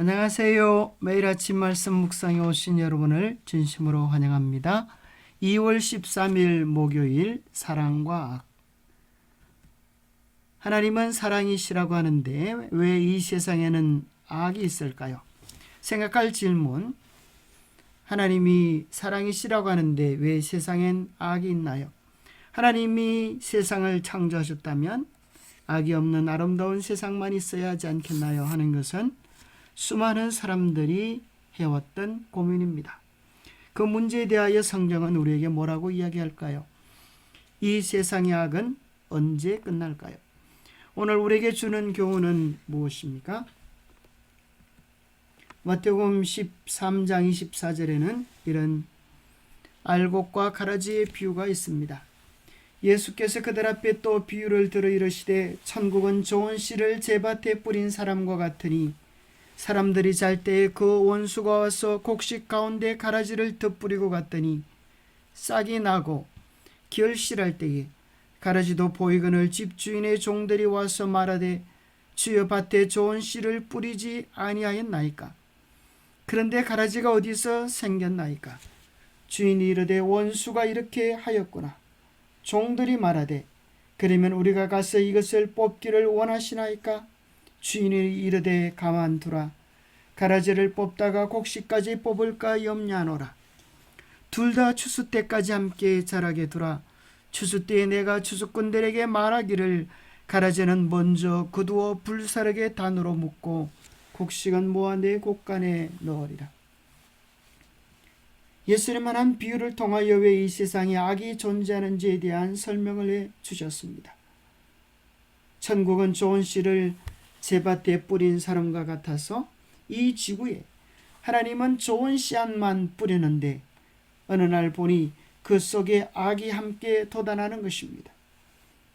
안녕하세요. 매일 아침 말씀 묵상에 오신 여러분을 진심으로 환영합니다. 2월 13일 목요일 사랑과 악. 하나님은 사랑이시라고 하는데 왜 이 세상에는 악이 있을까요? 생각할 질문. 하나님이 사랑이시라고 하는데 왜 세상엔 악이 있나요? 하나님이 세상을 창조하셨다면 악이 없는 아름다운 세상만 있어야 하지 않겠나요? 하는 것은 수많은 사람들이 해왔던 고민입니다. 그 문제에 대하여 성경은 우리에게 뭐라고 이야기할까요? 이 세상의 악은 언제 끝날까요? 오늘 우리에게 주는 교훈은 무엇입니까? 마태복음 13장 24절에는 이런 알곡과 가라지의 비유가 있습니다. 예수께서 그들 앞에 또 비유를 들어 이르시되 천국은 좋은 씨를 제밭에 뿌린 사람과 같으니 사람들이 잘 때에 그 원수가 와서 곡식 가운데 가라지를 덧뿌리고 갔더니 싹이 나고 결실할 때에 가라지도 보이거늘 집주인의 종들이 와서 말하되 주여 밭에 좋은 씨를 뿌리지 아니하였나이까? 그런데 가라지가 어디서 생겼나이까? 주인이 이르되 원수가 이렇게 하였구나. 종들이 말하되 그러면 우리가 가서 이것을 뽑기를 원하시나이까? 주인이 이르되 가만두라. 가라지를 뽑다가 곡식까지 뽑을까 염려하노라. 둘 다 추수 때까지 함께 자라게 두라. 추수 때에 내가 추수꾼들에게 말하기를 가라지는 먼저 거두어 불사르게 단으로 묶고 곡식은 모아 내 곡간에 넣으리라. 예수님은 한 비유를 통하여 왜 이 세상에 악이 존재하는지에 대한 설명을 해 주셨습니다. 천국은 좋은 씨를 제밭에 뿌린 사람과 같아서 이 지구에 하나님은 좋은 씨앗만 뿌리는데 어느 날 보니 그 속에 악이 함께 돋아나는 것입니다.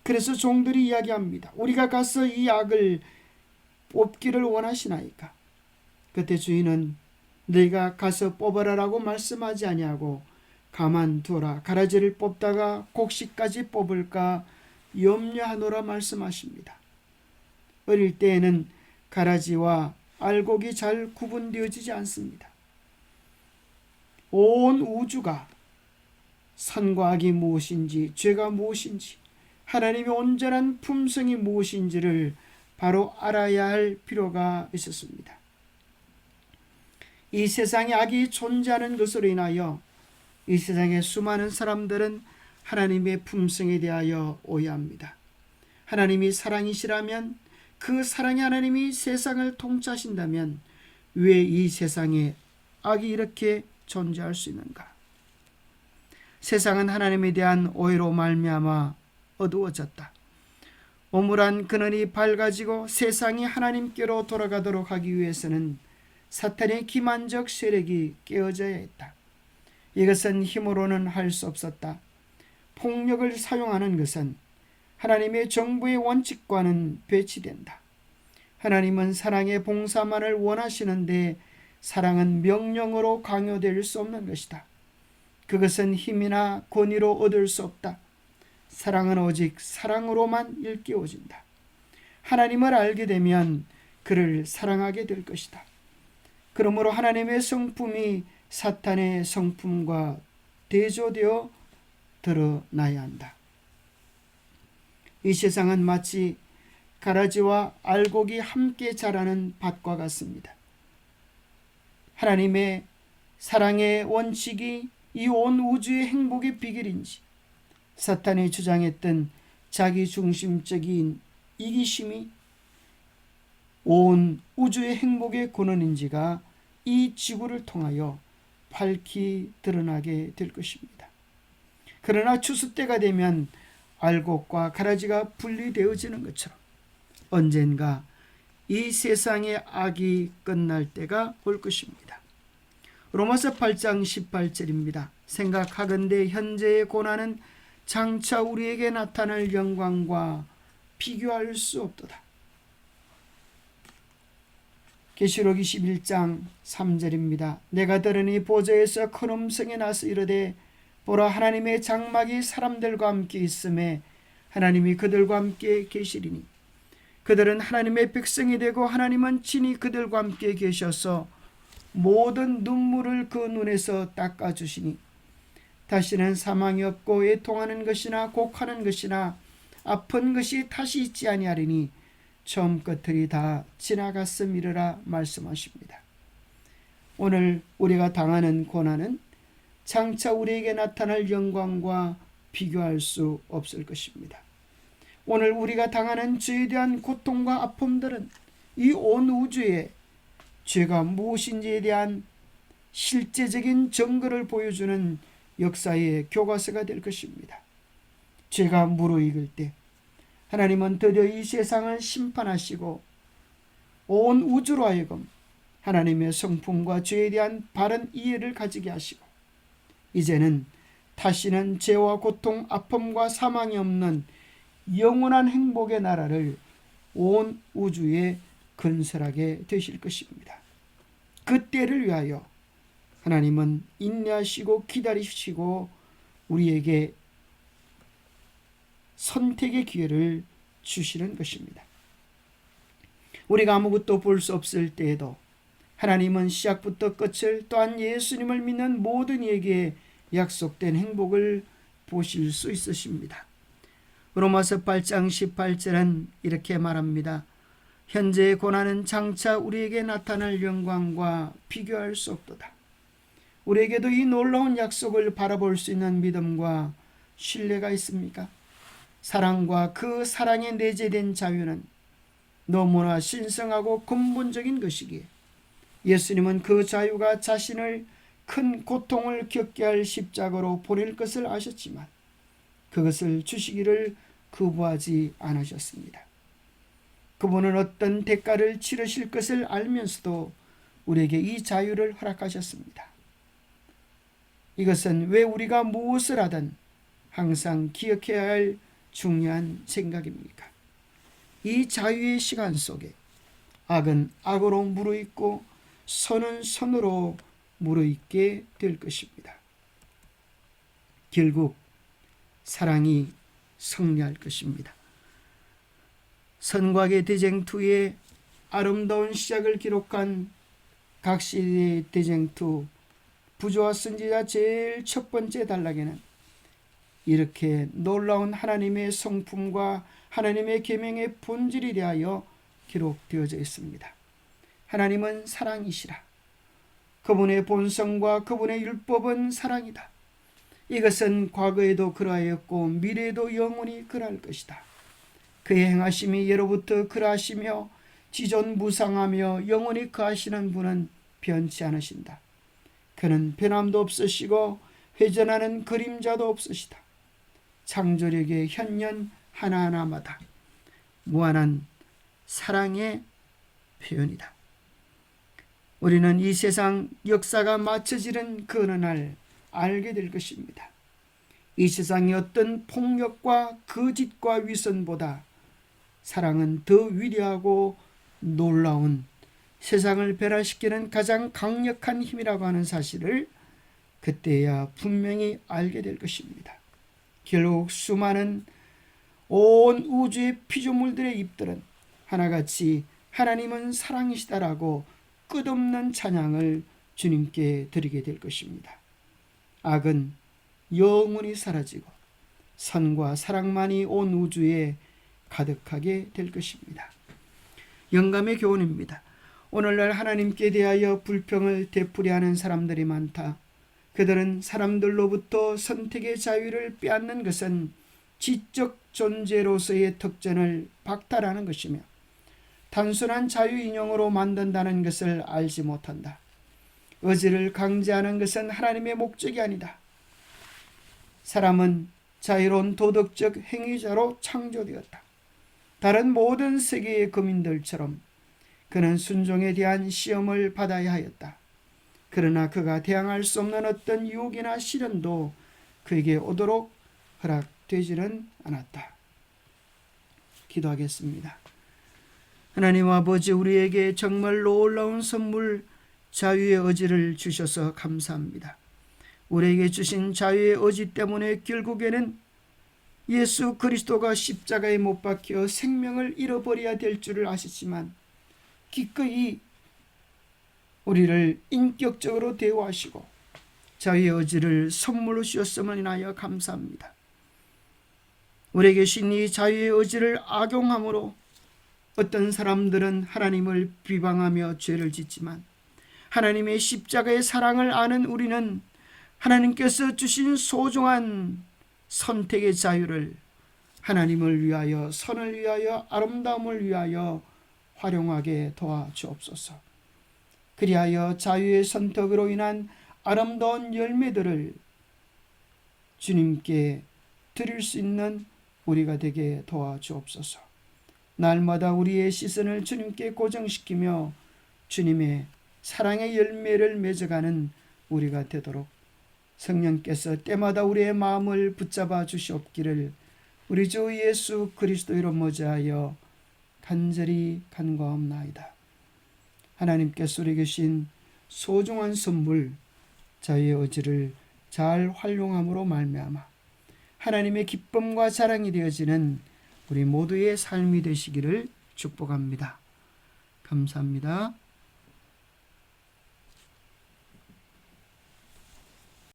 그래서 종들이 이야기합니다. 우리가 가서 이 악을 뽑기를 원하시나이까? 그때 주인은 너희가 가서 뽑아라라고 말씀하지 아니하고 가만두라. 가라지를 뽑다가 곡식까지 뽑을까 염려하노라 말씀하십니다. 어릴 때에는 가라지와 알곡이 잘 구분되어지지 않습니다. 온 우주가 선과 악이 무엇인지, 죄가 무엇인지, 하나님의 온전한 품성이 무엇인지를 바로 알아야 할 필요가 있었습니다. 이 세상에 악이 존재하는 것으로 인하여 이 세상의 수많은 사람들은 하나님의 품성에 대하여 오해합니다. 하나님이 사랑이시라면, 그 사랑의 하나님이 세상을 통치하신다면 왜 이 세상에 악이 이렇게 존재할 수 있는가? 세상은 하나님에 대한 오해로 말미암아 어두워졌다. 오물한 그늘이 밝아지고 세상이 하나님께로 돌아가도록 하기 위해서는 사탄의 기만적 세력이 깨어져야 했다. 이것은 힘으로는 할 수 없었다. 폭력을 사용하는 것은 하나님의 정부의 원칙과는 배치된다. 하나님은 사랑의 봉사만을 원하시는데 사랑은 명령으로 강요될 수 없는 것이다. 그것은 힘이나 권위로 얻을 수 없다. 사랑은 오직 사랑으로만 일깨워진다. 하나님을 알게 되면 그를 사랑하게 될 것이다. 그러므로 하나님의 성품이 사탄의 성품과 대조되어 드러나야 한다. 이 세상은 마치 가라지와 알곡이 함께 자라는 밭과 같습니다. 하나님의 사랑의 원칙이 이 온 우주의 행복의 비결인지, 사탄이 주장했던 자기중심적인 이기심이 온 우주의 행복의 근원인지가 이 지구를 통하여 밝히 드러나게 될 것입니다. 그러나 추수 때가 되면 알곡과 가라지가 분리되어지는 것처럼 언젠가 이 세상의 악이 끝날 때가 올 것입니다. 로마서 8장 18절입니다. 생각하건대 현재의 고난은 장차 우리에게 나타날 영광과 비교할 수 없도다. 계시록 21장 3절입니다. 내가 들으니 보좌에서 큰 음성이 나서 이르되 보라, 하나님의 장막이 사람들과 함께 있음에 하나님이 그들과 함께 계시리니 그들은 하나님의 백성이 되고 하나님은 친히 그들과 함께 계셔서 모든 눈물을 그 눈에서 닦아주시니 다시는 사망이 없고 애통하는 것이나 곡하는 것이나 아픈 것이 다시 있지 아니하리니 처음 것들이 다 지나갔음이라 말씀하십니다. 오늘 우리가 당하는 고난은 장차 우리에게 나타날 영광과 비교할 수 없을 것입니다. 오늘 우리가 당하는 죄에 대한 고통과 아픔들은 이 온 우주에 죄가 무엇인지에 대한 실제적인 증거를 보여주는 역사의 교과서가 될 것입니다. 죄가 무르익을 때 하나님은 드디어 이 세상을 심판하시고 온 우주로 하여금 하나님의 성품과 죄에 대한 바른 이해를 가지게 하시고 이제는 다시는 죄와 고통, 아픔과 사망이 없는 영원한 행복의 나라를 온 우주에 건설하게 되실 것입니다. 그 때를 위하여 하나님은 인내하시고 기다리시고 우리에게 선택의 기회를 주시는 것입니다. 우리가 아무것도 볼 수 없을 때에도 하나님은 시작부터 끝을 또한 예수님을 믿는 모든 이에게 약속된 행복을 보실 수 있으십니다. 로마서 8장 18절은 이렇게 말합니다. 현재의 고난은 장차 우리에게 나타날 영광과 비교할 수 없도다. 우리에게도 이 놀라운 약속을 바라볼 수 있는 믿음과 신뢰가 있습니까? 사랑과 그 사랑에 내재된 자유는 너무나 신성하고 근본적인 것이기에 예수님은 그 자유가 자신을 큰 고통을 겪게 할 십자가로 보낼 것을 아셨지만 그것을 주시기를 거부하지 않으셨습니다. 그분은 어떤 대가를 치르실 것을 알면서도 우리에게 이 자유를 허락하셨습니다. 이것은 왜 우리가 무엇을 하든 항상 기억해야 할 중요한 생각입니까? 이 자유의 시간 속에 악은 악으로 무르익고 선은 선으로 무르익게 될 것입니다. 결국 사랑이 승리할 것입니다. 선과의 대쟁투의 아름다운 시작을 기록한 각 시대의 대쟁투 부조와 선지자 제일 첫 번째 단락에는 이렇게 놀라운 하나님의 성품과 하나님의 계명의 본질에 대하여 기록되어져 있습니다. 하나님은 사랑이시라. 그분의 본성과 그분의 율법은 사랑이다. 이것은 과거에도 그러하였고 미래에도 영원히 그러할 것이다. 그의 행하심이 예로부터 그러하시며 지존무상하며 영원히 그하시는 분은 변치 않으신다. 그는 변함도 없으시고 회전하는 그림자도 없으시다. 창조력의 현년 하나하나마다 무한한 사랑의 표현이다. 우리는 이 세상 역사가 맞춰지는 그 어느 날 알게 될 것입니다. 이 세상의 어떤 폭력과 거짓과 위선보다 사랑은 더 위대하고 놀라운 세상을 변화시키는 가장 강력한 힘이라고 하는 사실을 그때야 분명히 알게 될 것입니다. 결국 수많은 온 우주의 피조물들의 입들은 하나같이 하나님은 사랑이시다라고 끝없는 찬양을 주님께 드리게 될 것입니다. 악은 영원히 사라지고 선과 사랑만이 온 우주에 가득하게 될 것입니다. 영감의 교훈입니다. 오늘날 하나님께 대하여 불평을 되풀이하는 사람들이 많다. 그들은 사람들로부터 선택의 자유를 빼앗는 것은 지적 존재로서의 특전을 박탈하는 것이며 단순한 자유 인형으로 만든다는 것을 알지 못한다. 의지를 강제하는 것은 하나님의 목적이 아니다. 사람은 자유로운 도덕적 행위자로 창조되었다. 다른 모든 세계의 거민들처럼 그는 순종에 대한 시험을 받아야 하였다. 그러나 그가 대항할 수 없는 어떤 유혹이나 시련도 그에게 오도록 허락되지는 않았다. 기도하겠습니다. 하나님 아버지, 우리에게 정말 놀라운 선물 자유의 의지를 주셔서 감사합니다. 우리에게 주신 자유의 의지 때문에 결국에는 예수 그리스도가 십자가에 못 박혀 생명을 잃어버려야 될 줄을 아시지만 기꺼이 우리를 인격적으로 대우하시고 자유의 의지를 선물로 주셨음을 인하여 감사합니다. 우리에게 주신 이 자유의 의지를 악용함으로 어떤 사람들은 하나님을 비방하며 죄를 짓지만 하나님의 십자가의 사랑을 아는 우리는 하나님께서 주신 소중한 선택의 자유를 하나님을 위하여, 선을 위하여, 아름다움을 위하여 활용하게 도와주옵소서. 그리하여 자유의 선택으로 인한 아름다운 열매들을 주님께 드릴 수 있는 우리가 되게 도와주옵소서. 날마다 우리의 시선을 주님께 고정시키며 주님의 사랑의 열매를 맺어가는 우리가 되도록 성령께서 때마다 우리의 마음을 붙잡아 주시옵기를 우리 주 예수 그리스도 이름 모자하여 간절히 간구하옵나이다. 하나님께서 우리에게 주신 소중한 선물 자유의 의지를 잘 활용함으로 말미암아 하나님의 기쁨과 자랑이 되어지는 우리 모두의 삶이 되시기를 축복합니다. 감사합니다.